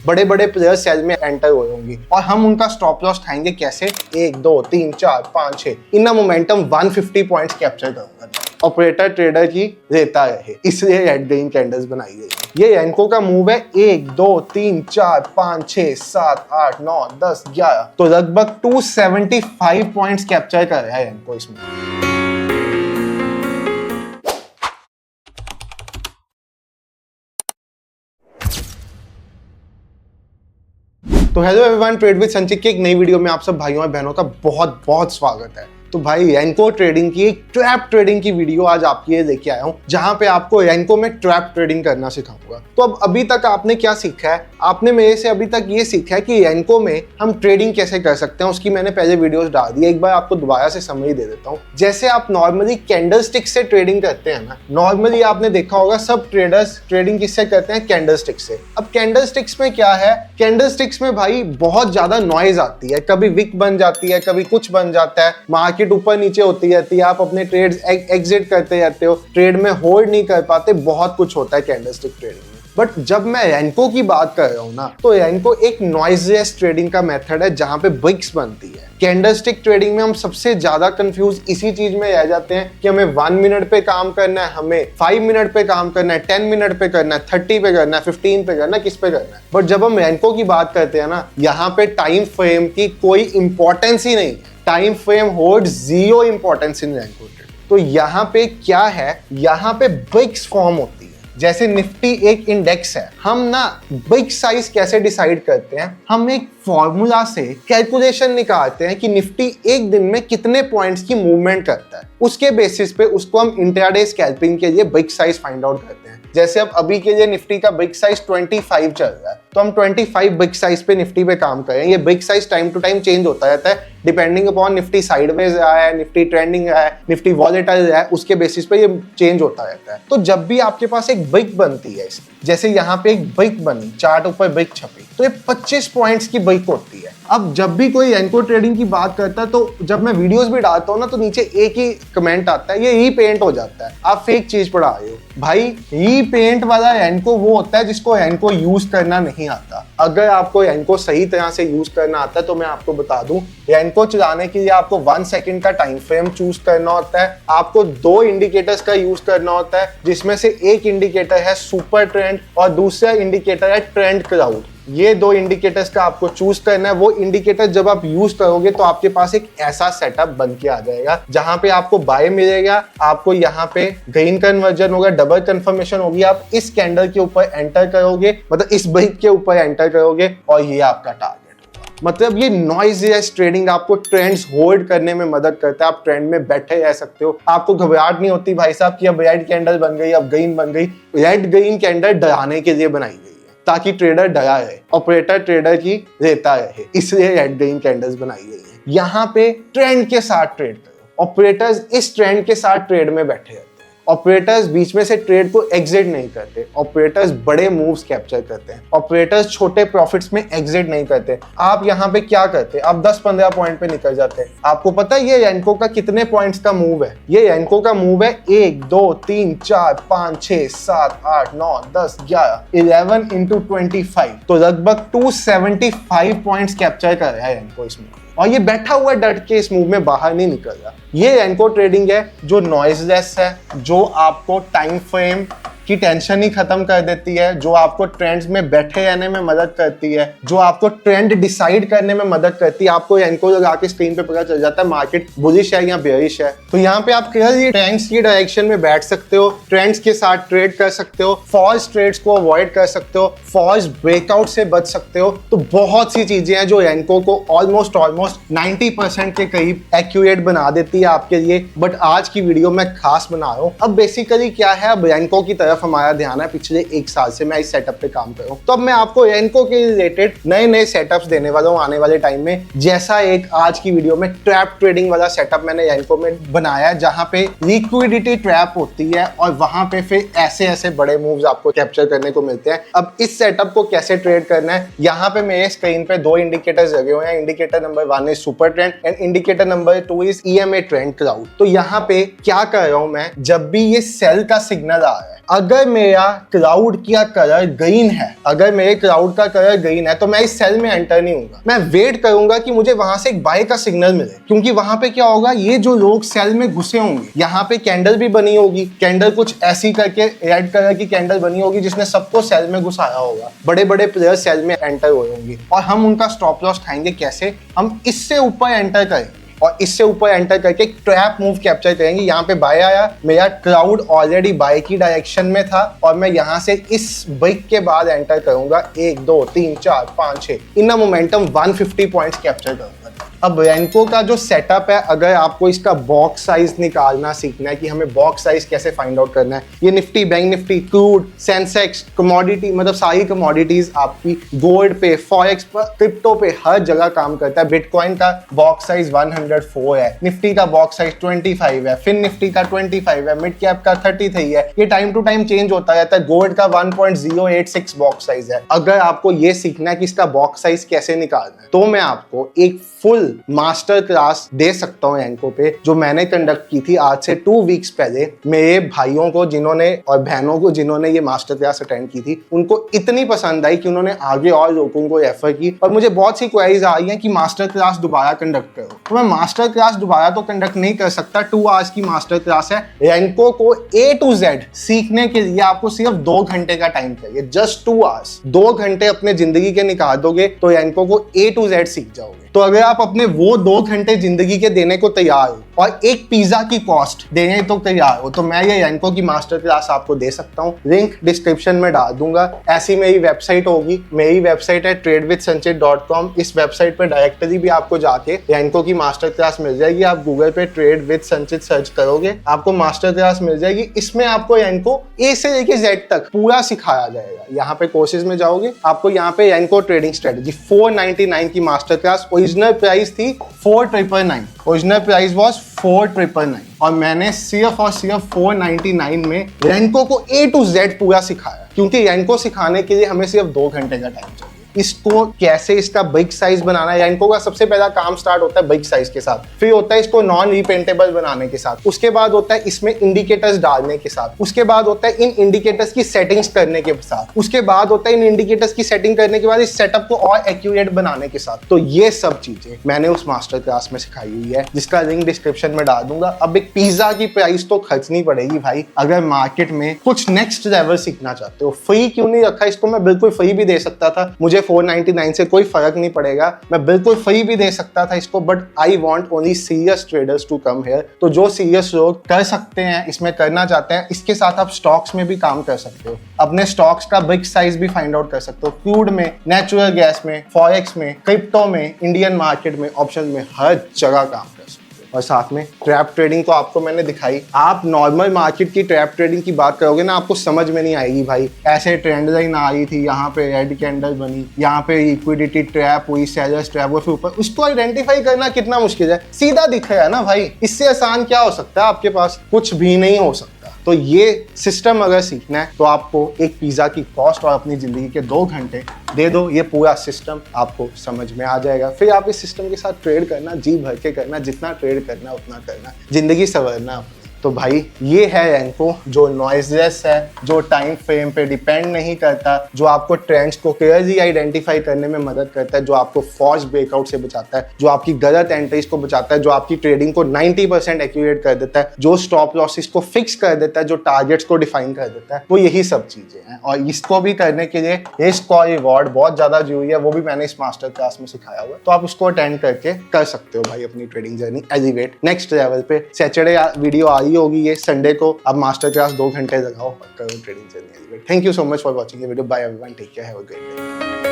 बड़े बड़े players cell में एंटर हुए होंगे और हम उनका स्टॉप लॉस खाएंगे कैसे, 1 2 3 4 5 6 इन मोमेंटम 150 पॉइंट्स कैप्चर करूंगा। ऑपरेटर ट्रेडर की रहता है, इसलिए रेड ग्रीन कैंडल्स बनाई गई। ये एनको का मूव है 1 2 3 4 5 6 7 8 9 10 11, तो लगभग 275 पॉइंट्स कैप्चर कर रहा है एनको इसमें। तो हेलो एवरीवन, ट्रेड विद संचित की एक नई वीडियो में आप सब भाइयों और बहनों का बहुत बहुत स्वागत है। तो भाई रेनको ट्रेडिंग की एक ट्रैप ट्रेडिंग की वीडियो आज आपके लिए लेके आया हूं, जहां पे आपको रेनको में ट्रैप ट्रेडिंग करना सिखाऊंगा। तो अब अभी तक आपने क्या सीखा है? आपने मेरे से अभी तक ये सीखा है कि रेनको में हम ट्रेडिंग कैसे कर सकते हैं। उसकी मैंने पहले वीडियोस डाल दी, एक बार आपको दोबारा से समरी दे देता हूँ। जैसे आप नॉर्मली कैंडलस्टिक से ट्रेडिंग करते हैं ना, नॉर्मली आपने देखा होगा सब ट्रेडर्स ट्रेडिंग किससे करते हैं, कैंडलस्टिक से। अब कैंडलस्टिक्स में क्या है, कैंडलस्टिक्स में भाई बहुत ज्यादा नॉइज आती है, कभी विक बन जाती है, कभी कुछ बन जाता है, मार्केट ऊपर नीचे होती रहती है, आप अपने ट्रेड्स एग्जिट करते रहते हो, ट्रेड में होल्ड नहीं कर पाते, बहुत कुछ होता है कैंडलस्टिक ट्रेडिंग में। बट जब मैं रेनको की बात कर रहा हूं ना, तो रेनको एक नॉइजलेस ट्रेडिंग का मेथड है जहां पे विक्स बनती है। कैंडलस्टिक ट्रेडिंग में हम सबसे ज्यादा कंफ्यूज इसी चीज में रह जाते हैं कि हमें 1 मिनट पे काम करना है, हमें 5 मिनट पे काम करना है, 10 मिनट पे करना है, 30 पे करना है, 15 पे करना है, किस पे करना है। बट जब हम रेनको की बात करते हैं ना, यहाँ पे टाइम फ्रेम की कोई इंपॉर्टेंस ही नहीं है। Time frame hold 0 importance in Renko trade. तो यहाँ पे क्या है, यहाँ पे विक्स फॉर्म होती है। जैसे निफ्टी एक इंडेक्स है, हम ना बिग साइज कैसे डिसाइड करते हैं, हम एक फॉर्मूला से कैलकुलेशन निकालते हैं कि निफ्टी एक दिन में कितने पॉइंट्स की मूवमेंट करता है। उसके बेसिस पे उसको हम इंट्राडे स्कैल्पिंग के लिए बिग साइज फाइंड आउट करते हैं। जैसे अब अभी के लिए निफ्टी का बिग साइज 25 चल रहा है, तो हम 25 बिग साइज पे निफ्टी पे काम करें। ये big size time to time change होता रहता है डिपेंडिंग अपॉन निफ्टी साइडवेज रहा है, निफ्टी ट्रेंडिंग रहा है, निफ्टी वॉलेटाइल रहा है, उसके बेसिस पे ये चेंज होता रहता है। तो जब भी आपके पास एक बिग बनती है, जैसे यहाँ पे एक बिग बनी, चार्ट ऊपर बिग छपी, तो ये 25 पॉइंट्स की बिग होती है। अब जब भी कोई रेनको ट्रेडिंग की बात करता है, तो जब मैं वीडियोस भी डालता हूँ ना, तो नीचे एक ही कमेंट आता है, ये रीपेंट हो जाता है, आप फेक चीज पढ़ा रहे हो। भाई रीपेंट वाला रेनको वो होता है जिसको रेनको यूज करना नहीं आता। अगर आपको रेनको सही तरह से यूज करना आता है तो मैं आपको बता दूं, रेनको चलाने के लिए आपको 1 सेकंड का टाइम फ्रेम चूज करना होता है, आपको 2 इंडिकेटर्स का यूज करना होता है, जिसमें से एक इंडिकेटर है सुपर ट्रेंड और दूसरा इंडिकेटर है ट्रेंड क्राउड। ये 2 इंडिकेटर्स का आपको चूज करना है। वो इंडिकेटर जब आप यूज करोगे तो आपके पास एक ऐसा सेटअप बन के आ जाएगा जहां पे आपको बाय मिलेगा, आपको यहाँ पे ग्रीन कन्वर्जन होगा, डबल कंफर्मेशन होगी, आप इस कैंडल के ऊपर एंटर करोगे, मतलब इस ब्रेक के ऊपर एंटर करोगे और ये आपका टारगेट होगा। मतलब ये नॉइज़लेस ट्रेडिंग आपको ट्रेंड्स होल्ड करने में मदद करता है। आप ट्रेंड में बैठे रह सकते हो, आपको घबराहट नहीं होती भाई साहब कि अब रेड कैंडल बन गई, अब ग्रीन बन गई। रेड ग्रीन कैंडल डराने के लिए बनाई गई ताकि ट्रेडर डरा रहे, ऑपरेटर ट्रेडर की रहता रहे, इसलिए रेड ग्रीन कैंडल्स बनाई गई है। यहाँ पे ट्रेंड के साथ ट्रेड करो। ऑपरेटर्स इस ट्रेंड के साथ ट्रेड में बैठे रहते हैं। ऑपरेटर्स बीच में से ट्रेड को एग्जिट नहीं करते। ऑपरेटर्स बड़े मूव्स कैप्चर करते हैं। ऑपरेटर्स छोटे प्रॉफिट्स में एग्जिट नहीं करते। आप यहाँ पे क्या करते हैं, आप 10-15 पॉइंट पे निकल जाते हैं। आपको पता है ये रेनको का कितने पॉइंट्स का मूव है? ये रेनको का मूव है 1 2 3 4 5 6 7 8 9 10 11 11 × 25, तो लगभग 275 पॉइंट्स कैप्चर कर रहा है रेनको इसमें। और ये बैठा हुआ डट के इस मूव में बाहर नहीं निकल रहा। ये रेनको ट्रेडिंग है जो नॉइजलेस है, जो आपको टाइम फ्रेम की टेंशन ही खत्म कर देती है, जो आपको ट्रेंड्स में बैठे रहने में मदद करती है, जो आपको ट्रेंड डिसाइड करने में मदद करती है। आपको रेनको लगा के स्क्रीन पे पता चल जाता है मार्केट बुलिश है या बेयरिश है। तो यहाँ पे आप क्लियरली ट्रेंड्स की डायरेक्शन में बैठ सकते हो, ट्रेंड्स के साथ ट्रेड कर सकते हो, फॉल्स ट्रेड्स को अवॉइड कर सकते हो, फॉल्स ब्रेकआउट से बच सकते हो। तो बहुत सी चीजें हैं जो रेनको को ऑलमोस्ट 90% के करीब एक्यूरेट बना देती है आपके लिए। बट आज की वीडियो में खास बना रहा हूँ। अब बेसिकली क्या है, अब रेनको की तरफ हमारा ध्यान है। पिछले 1 साल से मैं इस सेटअप पे काम कर रहा हूँ, तो अब मैं आपको रेनको के रिलेटेड नए सेटअप्स देने वाला हूँ आने वाले टाइम में। जैसा एक आज की वीडियो में ट्रैप ट्रेडिंग वाला सेटअप मैंने रेनको में बनाया, जहां पे लिक्विडिटी ट्रैप होती है और वहां पे फिर ऐसे बड़े मूव्स आपको कैप्चर करने को मिलते हैं। अब इस सेटअप को कैसे ट्रेड करना है, यहाँ पे मेरे स्क्रीन पे 2 इंडिकेटर्स लगे हुए हैं। Indicator number 1 is super trend and indicator number 2 is EMA trend crowd. तो यहाँ पे क्या कर रहा हूँ मैं, जब भी ये सेल का सिग्नल आ रहा है, अगर मेरा क्राउड का कलर ग्रीन है, अगर मेरे क्राउड का कलर ग्रीन है तो मैं इस सेल में एंटर नहीं होगा। मैं वेट करूंगा कि मुझे वहां से एक बाय का सिग्नल मिले, क्योंकि वहां पे क्या होगा, ये जो लोग सेल में घुसे होंगे, यहाँ पे कैंडल भी बनी होगी, कैंडल कुछ ऐसी करके रेड कलर की कैंडल बनी होगी जिसने सबको सेल में घुसाया होगा, बड़े बड़े प्लेयर सेल में एंटर हुए होंगे और हम उनका स्टॉप लॉस खाएंगे। कैसे? हम इससे ऊपर एंटर करेंगे और इससे ऊपर एंटर करके एक ट्रैप मूव कैप्चर करेंगे। यहाँ पे बाय आया, मेरा क्राउड ऑलरेडी बाय की डायरेक्शन में था और मैं यहाँ से इस ब्रेक के बाद एंटर करूंगा 1 2 3 4 5 6 इन मोमेंटम 150 पॉइंट्स कैप्चर करूंगा। अब रेनको का जो सेटअप है, अगर आपको इसका बॉक्स साइज निकालना सीखना है कि हमें बॉक्स साइज कैसे फाइंड आउट करना है, ये Nifty, bank Nifty, crude, Sensex, commodity, मतलब सारी कमोडिटीज आपकी गोल्ड पे, फॉरेक्स पर, क्रिप्टो पे हर जगह काम करता है। बिटकॉइन का बॉक्स साइज 104 है, निफ्टी का बॉक्स साइज 25 है, फिन निफ्टी का 25 है, मिड कैप का 33 है। ये टाइम टू टाइम चेंज होता रहता है। गोल्ड का 1.086 बॉक्स साइज है। अगर आपको ये सीखना है कि इसका बॉक्स साइज कैसे निकालना है, तो मैं आपको एक फुल मास्टर क्लास दे सकता हूँ एंको पे, जो मैंने कंडक्ट की थी आज से 2 वीक्स पहले। मेरे भाइयों को जिन्होंने और बहनों को जिन्होंने ये मास्टर क्लास अटेंड की थी, उनको इतनी पसंद आई कि उन्होंने आगे और लोगों को रेफर की और मुझे बहुत सी क्वेरीज आई हैं कि मास्टर क्लास दोबारा कंडक्ट करो। तो मैं मास्टर क्लास दोबारा तो कंडक्ट नहीं कर सकता। 2 आवर्स की मास्टर क्लास है। एंको को A to Z सीखने के लिए आपको सिर्फ 2 घंटे का टाइम चाहिए, जस्ट 2 आवर्स। 2 घंटे अपने जिंदगी के निकाल दोगे तो एंको को A to Z सीख जाओगे। तो अगर आप अपने वो 2 घंटे जिंदगी के देने को तैयार हो और एक पिज्जा की कॉस्ट देने तो तैयार हो, तो मैं ये एंको की मास्टर क्लास आपको दे सकता हूँ। लिंक डिस्क्रिप्शन में डाल दूंगा। ऐसी मेरी वेबसाइट होगी, मेरी वेबसाइट है tradewithsanchit.com। इस वेबसाइट पर डायरेक्टली भी आपको जाके एंको की मास्टर क्लास मिल जाएगी। आप गूगल पे ट्रेड विद संचित सर्च करोगे, आपको मास्टर क्लास मिल जाएगी। इसमें आपको एंको A से लेके Z तक पूरा सिखाया जाएगा। यहाँ पे कोर्सेज में जाओगे, आपको यहाँ पे एंको ट्रेडिंग स्ट्रेटेजी 499 की मास्टर क्लास। ओरिजिनल प्राइस थी 4999, ओरिजिनल प्राइस वाज 4999 और मैंने सिर्फ और सिर्फ 499 में रेनको को A to Z पूरा सिखाया, क्योंकि रेनको सिखाने के लिए हमें सिर्फ 2 घंटे का टाइम चाहिए। इसको कैसे इसका बिग साइज बनाना है, रेनको का सबसे पहला काम स्टार्ट होता है बिग साइज के साथ, फिर होता है इसको नॉन रिपेंटेबल बनाने के साथ, उसके बाद होता है इसमें इंडिकेटर्स डालने के साथ, उसके बाद होता है इन इंडिकेटर्स की सेटिंग्स करने के साथ, उसके बाद होता है इन इंडिकेटर्स की सेटिंग करने के बाद इस सेटअप को और एक्यूरेट बनाने के साथ। तो ये सब चीजें मैंने उस मास्टर क्लास में सिखाई हुई है, जिसका लिंक डिस्क्रिप्शन में डाल दूंगा। अब एक पिज्जा की प्राइस तो खर्चनी पड़ेगी भाई, अगर मार्केट में कुछ नेक्स्ट लेवल सीखना चाहते हो। फ्री क्यों नहीं रखा इसको? मैं बिल्कुल फ्री भी दे सकता था, मुझे 499 से कोई फर्क नहीं पड़ेगा, मैं बिल्कुल फ्री भी दे सकता था इसको, but I want only serious traders to come here. तो जो सीरियस लोग कर सकते हैं, इसमें करना चाहते हैं, इसके साथ आप स्टॉक्स में भी काम कर सकते हो, अपने स्टॉक्स का बिग साइज भी फाइंड आउट कर सकते हो, क्रूड में, नेचुरल गैस में, फॉरेक्स में, क्रिप्टो में, इंडियन मार्केट में, ऑप्शन में, हर जगह काम कर सकते हो। और साथ में ट्रैप ट्रेडिंग तो आपको मैंने दिखाई। आप नॉर्मल मार्केट की ट्रैप ट्रेडिंग की बात करोगे ना, आपको समझ में नहीं आएगी भाई। ऐसे ट्रेंड लाइन आ रही थी, यहाँ पे रेड कैंडल बनी, यहाँ पे लिक्विडिटी ट्रैप हुई, सेलर्स ट्रैप हुआ, फिर ऊपर उसको आइडेंटिफाई करना कितना मुश्किल है। सीधा दिख रहा है ना भाई, इससे आसान क्या हो सकता है? आपके पास कुछ भी नहीं हो सकता। तो ये सिस्टम अगर सीखना है तो आपको एक पिज्जा की कॉस्ट और अपनी जिंदगी के 2 घंटे दे दो, ये पूरा सिस्टम आपको समझ में आ जाएगा। फिर आप इस सिस्टम के साथ ट्रेड करना, जी भर के करना, जितना ट्रेड करना उतना करना, जिंदगी संवरना अपनी। तो भाई ये है एंको, जो नॉइजलेस है, जो टाइम फ्रेम पे डिपेंड नहीं करता, जो आपको ट्रेंड्स को क्लियरली आइडेंटिफाई करने में मदद करता है, जो आपको फॉल्स ब्रेकआउट से बचाता है, जो आपकी गलत एंट्रीज को बचाता है, जो आपकी ट्रेडिंग को 90% एक्यूरेट कर देता है, जो स्टॉप लॉसेस को फिक्स कर देता है, जो टारगेट्स को डिफाइन कर देता है। वो यही सब चीजें हैं और इसको भी करने के लिए रिस्क और रिवॉर्ड बहुत ज्यादा जरूरी है। वो भी मैंने इस मास्टर क्लास में सिखाया हुआ है, तो आप उसको अटेंड करके कर सकते हो भाई अपनी trading journey elevate next level पे। सैटरडे वीडियो आ रही होगी, ये संडे को अब मास्टर क्लास 2 घंटे लगाओ और करो trading journey elevate. Thank you so much for watching ये video. Bye everyone, take care, have a great day.